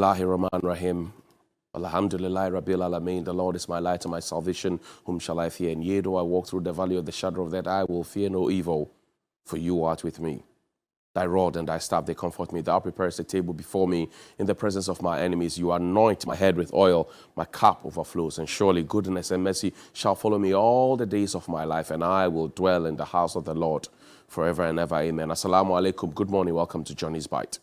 Bismillahirrahmanirrahim. Alhamdulillah Rabbil Alameen. The Lord is my light and my salvation. Whom shall I fear? And yea, though I walk through the valley of the shadow of death, I will fear no evil, for you art with me. Thy rod and thy staff, they comfort me. Thou preparest a table before me in the presence of my enemies. You anoint my head with oil. My cup overflows. And surely goodness and mercy shall follow me all the days of my life. And I will dwell in the house of the Lord forever and ever. Amen. Assalamu alaikum. Good morning. Welcome to Johnny's Bite.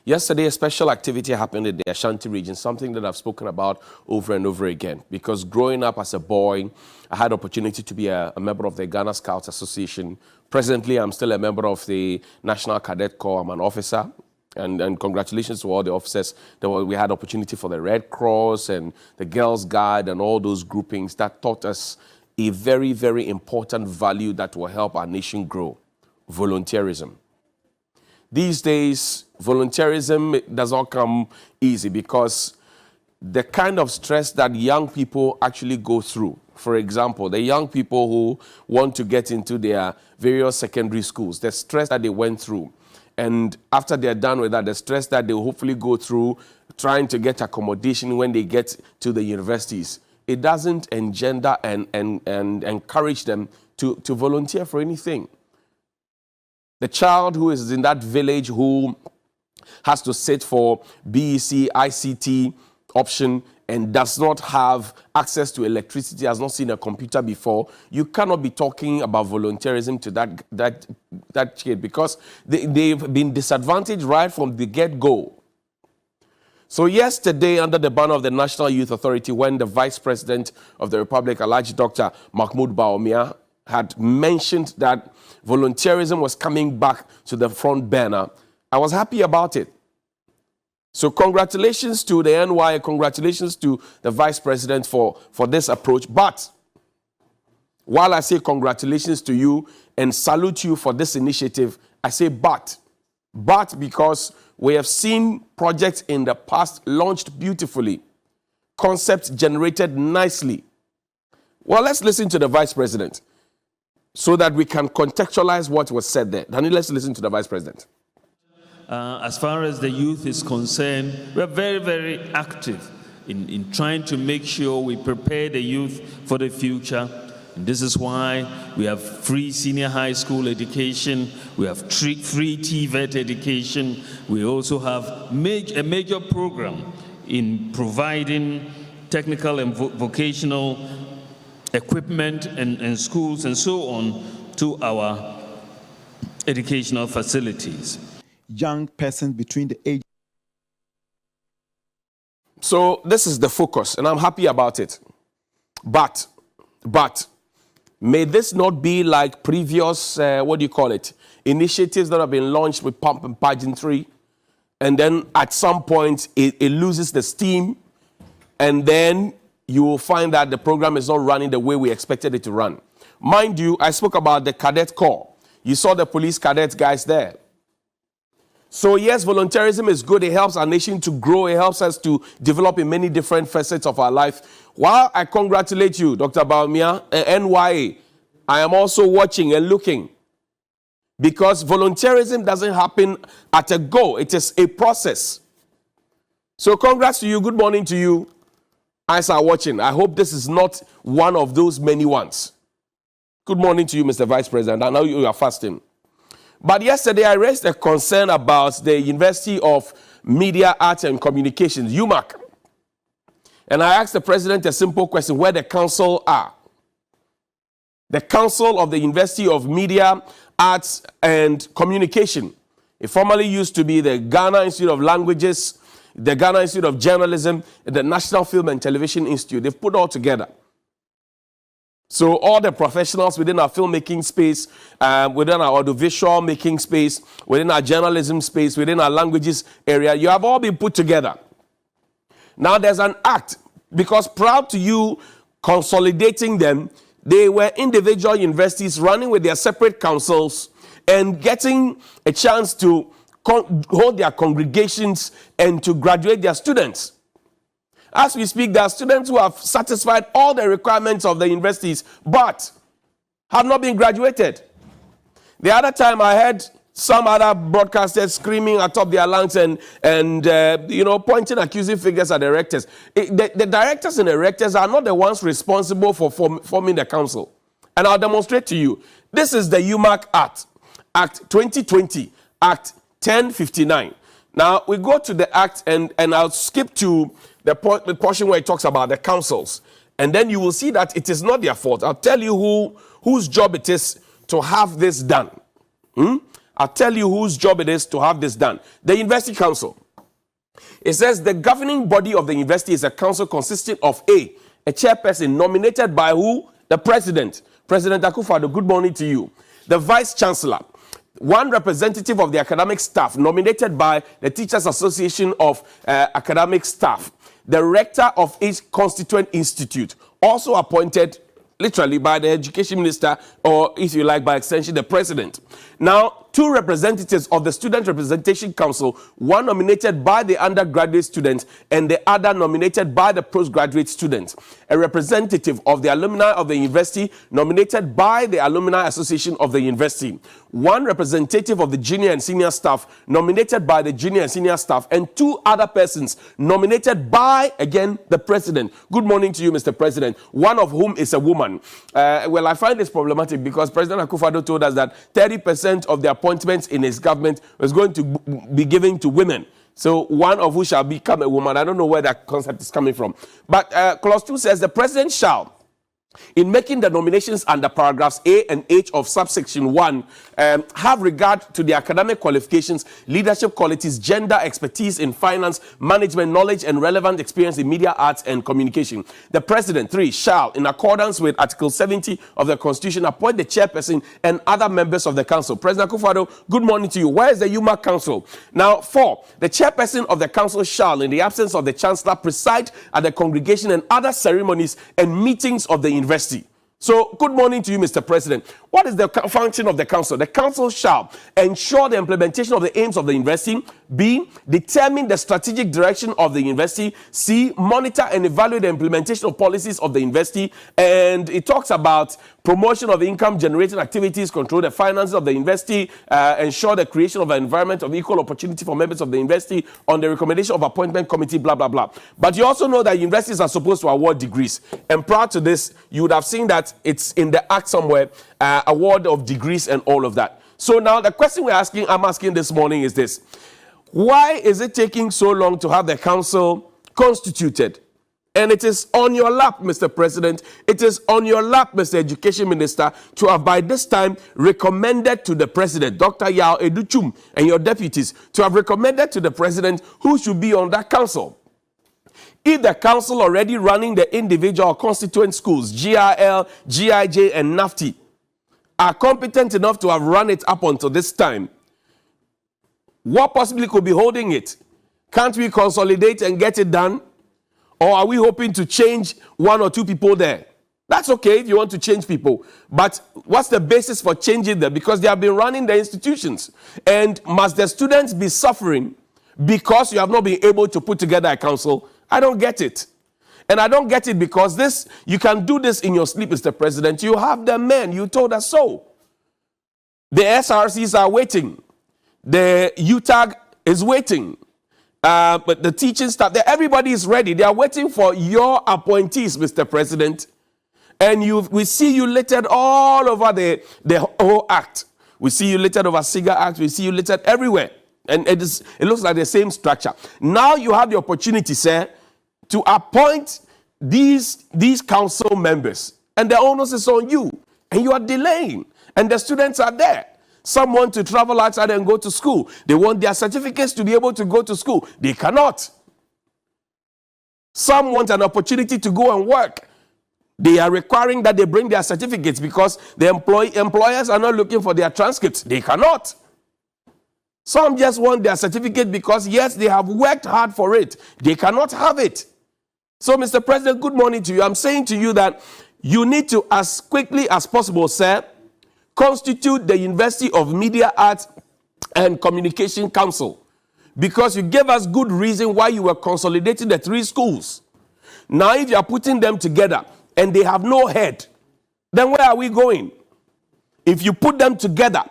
Yesterday, a special activity happened in the Ashanti region, something that I've spoken about over and over again. Because growing up as a boy, I had opportunity to be a member of the Ghana Scouts Association. Presently, I'm still a member of the National Cadet Corps. I'm an officer. And congratulations to all the officers. We had opportunity for the Red Cross and the Girls Guide and all those groupings that taught us a very, very important value that will help our nation grow: volunteerism. These days, volunteerism does not come easy because the kind of stress that young people actually go through. For example, the young people who want to get into their various secondary schools, the stress that they went through. And after they're done with that, the stress that they will hopefully go through trying to get accommodation when they get to the universities. It doesn't engender and encourage them to volunteer for anything. The child who is in that village who has to sit for BEC, ICT option and does not have access to electricity, has not seen a computer before, you cannot be talking about volunteerism to that kid because they've been disadvantaged right from the get-go. So yesterday, under the banner of the National Youth Authority, when the Vice President of the Republic, Alhaji Dr. Mahmoud Bawumia, had mentioned that volunteerism was coming back to the front burner, I was happy about it. So congratulations to the NY, congratulations to the Vice President for this approach. But while I say congratulations to you and salute you for this initiative, I say but because we have seen projects in the past launched beautifully, concepts generated nicely. Well, let's listen to the Vice President so that we can contextualize what was said there. Daniel, let's listen to the Vice President. As far as the youth is concerned, we are very, very active in trying to make sure we prepare the youth for the future. And this is why we have free senior high school education, we have free TVET education, we also have a major program in providing technical and vocational equipment and schools and so on to our educational facilities. Young persons between the age. So this is the focus, and I'm happy about it. But may this not be like previous, initiatives that have been launched with pomp and pageantry, and then at some point it loses the steam, and then you will find that the program is not running the way we expected it to run. Mind you, I spoke about the cadet corps. You saw the police cadet guys there. So yes, volunteerism is good. It helps our nation to grow. It helps us to develop in many different facets of our life. While I congratulate you, Dr. Bawumia, NYA, I am also watching and looking. Because volunteerism doesn't happen at a go. It is a process. So congrats to you. Good morning to you. As are watching, I hope this is not one of those many ones. Good morning to you, Mr. Vice President. I know you are fasting. But yesterday, I raised a concern about the University of Media, Arts and Communications, UMAC. And I asked the President a simple question: where the council are. The Council of the University of Media, Arts and Communication. It formerly used to be the Ghana Institute of Languages, the Ghana Institute of Journalism, and the National Film and Television Institute. They've put all together. So all the professionals within our filmmaking space, within our audiovisual making space, within our journalism space, within our languages area, you have all been put together. Now there's an act, because prior to you consolidating them, they were individual universities running with their separate councils and getting a chance to hold their congregations and to graduate their students. As we speak, there are students who have satisfied all the requirements of the universities, but have not been graduated. The other time I heard Some other broadcasters screaming atop their lungs and pointing accusing fingers at the rectors. The directors and the rectors are not the ones responsible for forming the council. And I'll demonstrate to you. This is the UMAC Act, Act 2020, Act 1059. Now, we go to the Act, and I'll skip to the portion where it talks about the councils. And then you will see that it is not their fault. I'll tell you whose job it is to have this done. I'll tell you whose job it is to have this done. The University Council. It says the governing body of the university is a council consisting of a chairperson nominated by who? The president. President Akufo-Addo, good morning to you. The vice chancellor. One representative of the academic staff nominated by the Teachers Association of Academic Staff. The rector of each constituent institute, also appointed literally by the education minister, or if you like, by extension, the president. Now, two representatives of the Student Representation Council, one nominated by the undergraduate students and the other nominated by the postgraduate students. A representative of the alumni of the university nominated by the Alumni Association of the university. One representative of the junior and senior staff nominated by the junior and senior staff, and two other persons nominated by, again, the president. Good morning to you, Mr. President. One of whom is a woman. Well, I find this problematic because President Akufo-Addo told us that 30% of the appointments in his government was going to be given to women. So one of who shall become a woman. I don't know where that concept is coming from. But clause 2 says the president shall, in making the nominations under paragraphs A and H of subsection 1, have regard to the academic qualifications, leadership qualities, gender, expertise in finance, management, knowledge, and relevant experience in media, arts, and communication. The president, 3, shall, in accordance with Article 70 of the Constitution, appoint the chairperson and other members of the council. President Akufo-Addo, good morning to you. Where is the UMAC Council? Now, 4, the chairperson of the council shall, in the absence of the chancellor, preside at the congregation and other ceremonies and meetings of the university. So, good morning to you, Mr. President. What is the function of the council? The council shall ensure the implementation of the aims of the university. B, determine the strategic direction of the university. C, monitor and evaluate the implementation of policies of the university. And it talks about promotion of income-generating activities, control the finances of the university, ensure the creation of an environment of equal opportunity for members of the university on the recommendation of appointment committee, blah, blah, blah. But you also know that universities are supposed to award degrees. And prior to this, you would have seen that it's in the act somewhere, award of degrees and all of that. So now the question I'm asking this morning is this. Why is it taking so long to have the council constituted? And it is on your lap, Mr. President. It is on your lap, Mr. Education Minister, to have by this time recommended to the President, Dr. Yao Educhum, and your deputies, to have recommended to the President who should be on that council. If the council already running the individual constituent schools, GRL, GIJ, and NAFTI, are competent enough to have run it up until this time, what possibly could be holding it? Can't we consolidate and get it done? Or are we hoping to change one or two people there? That's okay if you want to change people. But what's the basis for changing them? Because they have been running the institutions. And must the students be suffering because you have not been able to put together a council? I don't get it. And I don't get it because you can do this in your sleep, Mr. President. You have the men. You told us so. The SRCs are waiting. The UTAG is waiting. But the teaching staff, everybody is ready. They are waiting for your appointees, Mr. President. And we see you littered all over the whole act. We see you littered over SIGA Act. We see you littered everywhere. And it looks like the same structure. Now you have the opportunity, sir, to appoint these council members. And the onus is on you. And you are delaying. And the students are there. Some want to travel outside and go to school. They want their certificates to be able to go to school. They cannot. Some want an opportunity to go and work. They are requiring that they bring their certificates because the employers are not looking for their transcripts. They cannot. Some just want their certificate because, yes, they have worked hard for it. They cannot have it. So, Mr. President, good morning to you. I'm saying to you that you need to, as quickly as possible, sir, constitute the University of Media, Arts, and Communication Council, because you gave us good reason why you were consolidating the 3 schools. Now, if you are putting them together and they have no head, then where are we going? If you put them together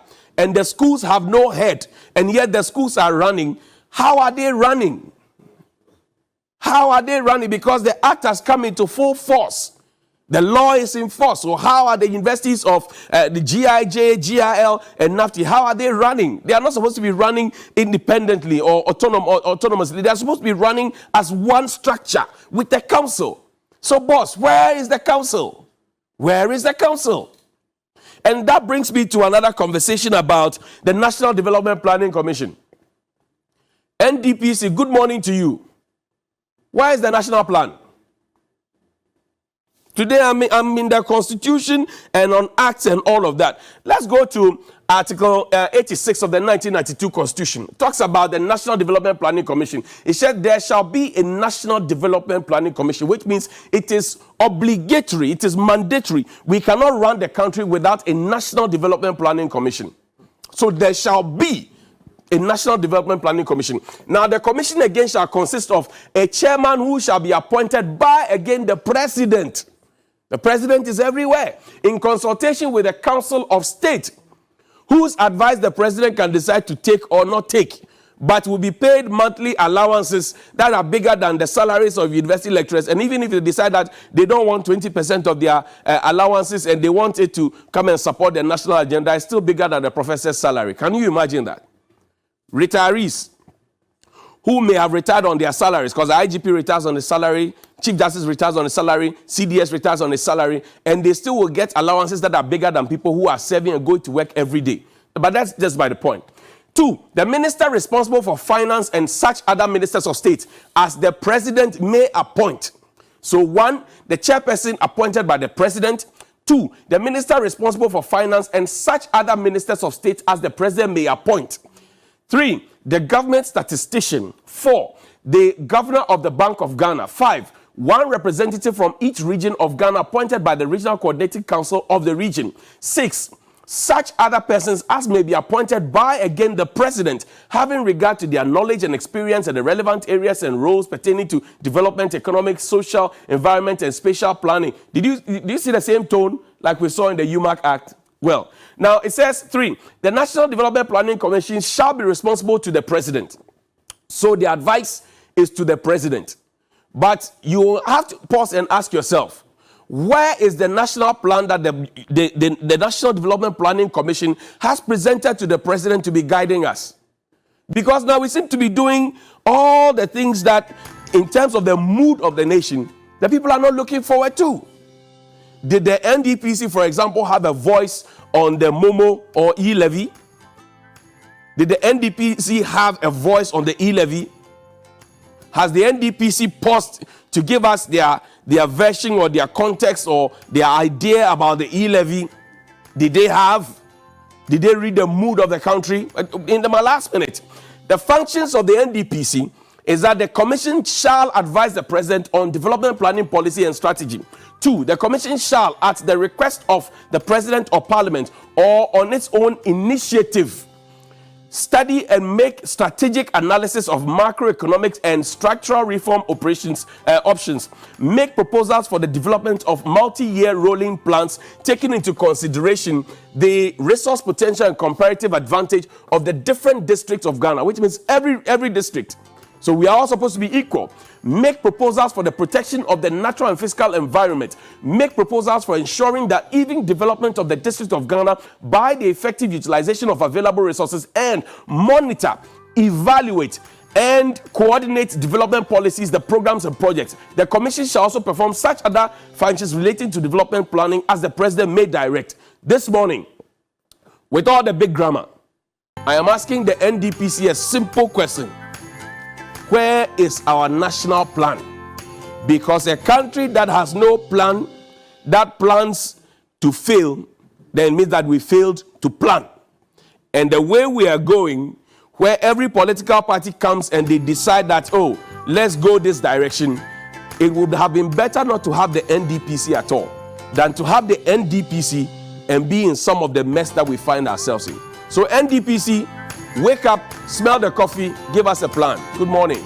and the schools have no head, and yet the schools are running. How are they running? How are they running? Because the act has come into full force. The law is in force. So how are the universities of the GIJ, GIL, and NAFTI, how are they running? They are not supposed to be running independently or autonomously. They are supposed to be running as one structure with the council. So, boss, where is the council? Where is the council? And that brings me to another conversation about the National Development Planning Commission. NDPC, good morning to you. Where is the national plan? Today I'm in the Constitution and on acts and all of that. Let's go to Article 86 of the 1992 Constitution. It talks about the National Development Planning Commission. It said there shall be a National Development Planning Commission, which means it is obligatory, it is mandatory. We cannot run the country without a National Development Planning Commission. So there shall be a National Development Planning Commission. Now, the commission again shall consist of a chairman who shall be appointed by, again, the president. The president is everywhere, in consultation with the Council of State, whose advice the president can decide to take or not take, but will be paid monthly allowances that are bigger than the salaries of university lecturers. And even if they decide that they don't want 20% of their allowances and they want it to come and support the national agenda, it's still bigger than the professor's salary. Can you imagine that? Retirees who may have retired on their salaries, because the IGP retires on the salary, Chief Justice retires on the salary, CDS retires on the salary, and they still will get allowances that are bigger than people who are serving and going to work every day. But that's just by the point. 2, the minister responsible for finance and such other ministers of state as the president may appoint. So 1, the chairperson appointed by the president. 2, the minister responsible for finance and such other ministers of state as the president may appoint. 3, the government statistician. 4, the governor of the Bank of Ghana. 5, 1 representative from each region of Ghana appointed by the Regional Coordinating Council of the region. 6, such other persons as may be appointed by, again, the president, having regard to their knowledge and experience in the relevant areas and roles pertaining to development, economic, social, environment, and spatial planning. Did you see the same tone like we saw in the UMAC Act? Well, now it says 3, the National Development Planning Commission shall be responsible to the president. So the advice is to the president. But you have to pause and ask yourself, where is the national plan that the National Development Planning Commission has presented to the president to be guiding us? Because now we seem to be doing all the things that, in terms of the mood of the nation, the people are not looking forward to. Did the NDPC, for example, have a voice on the Momo or e-levy? Did the NDPC have a voice on the e-levy? Has the NDPC paused to give us their version or their context or their idea about the e-levy? Did they read the mood of the country? In my last minute, the functions of the NDPC is that the commission shall advise the president on development planning policy and strategy. 2, the commission shall, at the request of the president or parliament or on its own initiative, study and make strategic analysis of macroeconomics and structural reform options, make proposals for the development of multi-year rolling plans, taking into consideration the resource potential and comparative advantage of the different districts of Ghana, which means every district. So we are all supposed to be equal. Make proposals for the protection of the natural and physical environment. Make proposals for ensuring that even development of the District of Ghana by the effective utilization of available resources, and monitor, evaluate, and coordinate development policies, the programs and projects. The commission shall also perform such other functions relating to development planning as the president may direct. This morning, with all the big grammar, I am asking the NDPC a simple question. Where is our national plan? Because a country that has no plan, that plans to fail, then means that we failed to plan. And the way we are going, where every political party comes and they decide that, oh, let's go this direction, it would have been better not to have the NDPC at all than to have the NDPC and be in some of the mess that we find ourselves in. So NDPC, wake up, smell the coffee, give us a plan. Good morning.